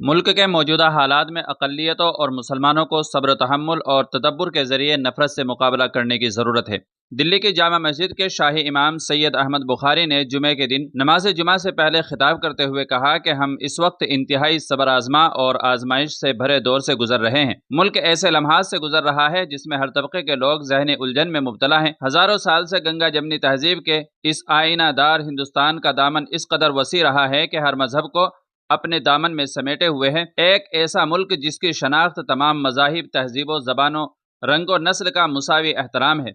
ملک کے موجودہ حالات میں اقلیتوں اور مسلمانوں کو صبر و تحمل اور تدبر کے ذریعے نفرت سے مقابلہ کرنے کی ضرورت ہے۔ دلی کی جامع مسجد کے شاہی امام سید احمد بخاری نے جمعے کے دن نماز جمعہ سے پہلے خطاب کرتے ہوئے کہا کہ ہم اس وقت انتہائی صبر آزما اور آزمائش سے بھرے دور سے گزر رہے ہیں۔ ملک ایسے لمحات سے گزر رہا ہے جس میں ہر طبقے کے لوگ ذہنی الجھن میں مبتلا ہیں۔ ہزاروں سال سے گنگا جمنی تہذیب کے اس آئینہ دار ہندوستان کا دامن اس قدر وسیع رہا ہے کہ ہر مذہب کو اپنے دامن میں سمیٹے ہوئے ہے۔ ایک ایسا ملک جس کی شناخت تمام مذاہب، تہذیبوں، زبانوں، رنگ و نسل کا مساوی احترام ہے،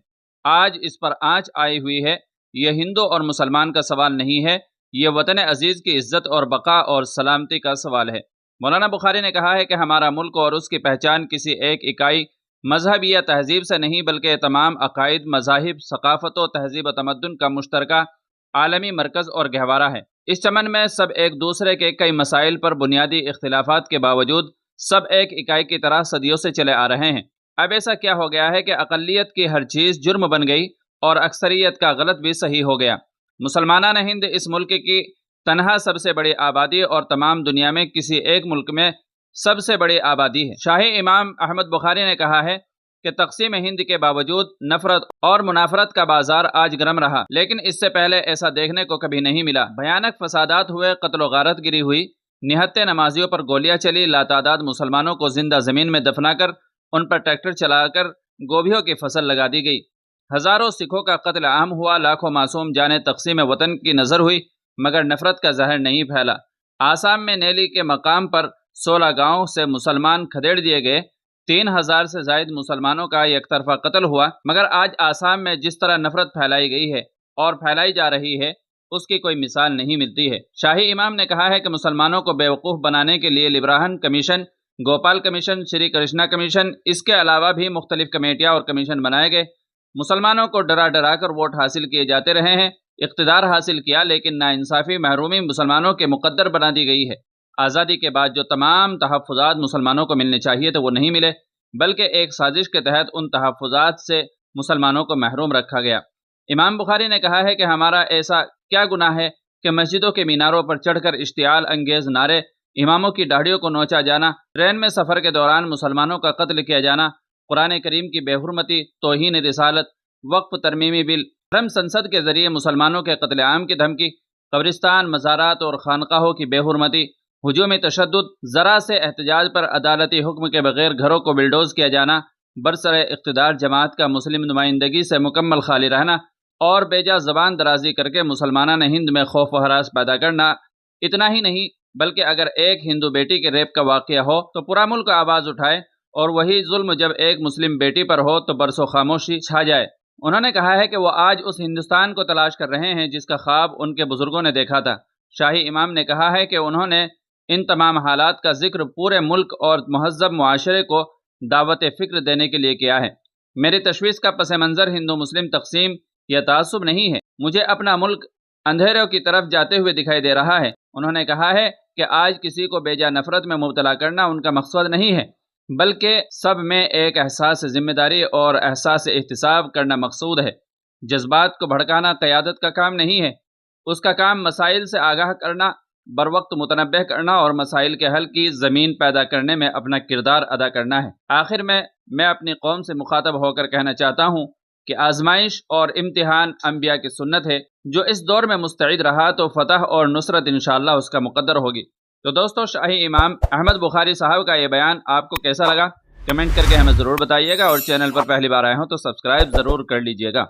آج اس پر آنچ آئی ہوئی ہے۔ یہ ہندو اور مسلمان کا سوال نہیں ہے، یہ وطن عزیز کی عزت اور بقا اور سلامتی کا سوال ہے۔ مولانا بخاری نے کہا ہے کہ ہمارا ملک اور اس کی پہچان کسی ایک اکائی مذہب یا تہذیب سے نہیں بلکہ تمام عقائد، مذاہب، ثقافتوں، تہذیب و تمدن کا مشترکہ عالمی مرکز اور گہوارہ ہے۔ اس چمن میں سب ایک دوسرے کے کئی مسائل پر بنیادی اختلافات کے باوجود سب ایک اکائی کی طرح صدیوں سے چلے آ رہے ہیں۔ اب ایسا کیا ہو گیا ہے کہ اقلیت کی ہر چیز جرم بن گئی اور اکثریت کا غلط بھی صحیح ہو گیا؟ مسلمانان ہند اس ملک کی تنہا سب سے بڑی آبادی اور تمام دنیا میں کسی ایک ملک میں سب سے بڑی آبادی ہے۔ شاہی امام احمد بخاری نے کہا ہے کہ تقسیم ہند کے باوجود نفرت اور منافرت کا بازار آج گرم رہا، لیکن اس سے پہلے ایسا دیکھنے کو کبھی نہیں ملا۔ بھیانک فسادات ہوئے، قتل و غارت گری ہوئی، نہتے نمازیوں پر گولیاں چلی، لاتعداد مسلمانوں کو زندہ زمین میں دفنا کر ان پر ٹریکٹر چلا کر گوبھیوں کی فصل لگا دی گئی۔ ہزاروں سکھوں کا قتل عام ہوا، لاکھوں معصوم جانیں تقسیم وطن کی نظر ہوئی، مگر نفرت کا زہر نہیں پھیلا۔ آسام میں نیلی کے مقام پر 16 گاؤں سے مسلمان کھدیڑ دیے گئے، 3000 سے زائد مسلمانوں کا یک طرفہ قتل ہوا، مگر آج آسام میں جس طرح نفرت پھیلائی گئی ہے اور پھیلائی جا رہی ہے اس کی کوئی مثال نہیں ملتی ہے۔ شاہی امام نے کہا ہے کہ مسلمانوں کو بیوقوف بنانے کے لیے لبراہن کمیشن، گوپال کمیشن، شری کرشنا کمیشن، اس کے علاوہ بھی مختلف کمیٹیاں اور کمیشن بنائے گئے۔ مسلمانوں کو ڈرا ڈرا کر ووٹ حاصل کیے جاتے رہے ہیں، اقتدار حاصل کیا، لیکن ناانصافی، محرومی مسلمانوں کے مقدر بنا دی گئی ہے۔ آزادی کے بعد جو تمام تحفظات مسلمانوں کو ملنے چاہیے تھے وہ نہیں ملے، بلکہ ایک سازش کے تحت ان تحفظات سے مسلمانوں کو محروم رکھا گیا۔ امام بخاری نے کہا ہے کہ ہمارا ایسا کیا گناہ ہے کہ مسجدوں کے میناروں پر چڑھ کر اشتعال انگیز نعرے، اماموں کی داڑھیوں کو نوچا جانا، ٹرین میں سفر کے دوران مسلمانوں کا قتل کیا جانا، قرآن کریم کی بے حرمتی، توہین رسالت، وقف ترمیمی بل، حرم سنسد کے ذریعے مسلمانوں کے قتل عام کی دھمکی، قبرستان، مزارات اور خانقاہوں کی بے حرمتی، ہجومی تشدد، ذرا سے احتجاج پر عدالتی حکم کے بغیر گھروں کو بلڈوز کیا جانا، برسر اقتدار جماعت کا مسلم نمائندگی سے مکمل خالی رہنا اور بیجا زبان درازی کر کے مسلمانان ہند میں خوف و ہراس پیدا کرنا۔ اتنا ہی نہیں بلکہ اگر ایک ہندو بیٹی کے ریپ کا واقعہ ہو تو پورا ملک آواز اٹھائے، اور وہی ظلم جب ایک مسلم بیٹی پر ہو تو برسوں خاموشی چھا جائے۔ انہوں نے کہا ہے کہ وہ آج اس ہندوستان کو تلاش کر رہے ہیں جس کا خواب ان کے بزرگوں نے دیکھا تھا۔ شاہی امام نے کہا ہے کہ انہوں نے ان تمام حالات کا ذکر پورے ملک اور مہذب معاشرے کو دعوت فکر دینے کے لیے کیا ہے۔ میری تشویش کا پس منظر ہندو مسلم تقسیم یا تعصب نہیں ہے، مجھے اپنا ملک اندھیروں کی طرف جاتے ہوئے دکھائی دے رہا ہے۔ انہوں نے کہا ہے کہ آج کسی کو بیجا نفرت میں مبتلا کرنا ان کا مقصد نہیں ہے، بلکہ سب میں ایک احساس ذمہ داری اور احساس احتساب کرنا مقصود ہے۔ جذبات کو بھڑکانا قیادت کا کام نہیں ہے، اس کا کام مسائل سے آگاہ کرنا، بروقت متنبہ کرنا اور مسائل کے حل کی زمین پیدا کرنے میں اپنا کردار ادا کرنا ہے۔ آخر میں اپنی قوم سے مخاطب ہو کر کہنا چاہتا ہوں کہ آزمائش اور امتحان انبیاء کی سنت ہے، جو اس دور میں مستعد رہا تو فتح اور نصرت انشاءاللہ اس کا مقدر ہوگی۔ تو دوستو، شاہی امام احمد بخاری صاحب کا یہ بیان آپ کو کیسا لگا؟ کمنٹ کر کے ہمیں ضرور بتائیے گا، اور چینل پر پہلی بار آئے ہوں تو سبسکرائب ضرور کر لیجئے گا۔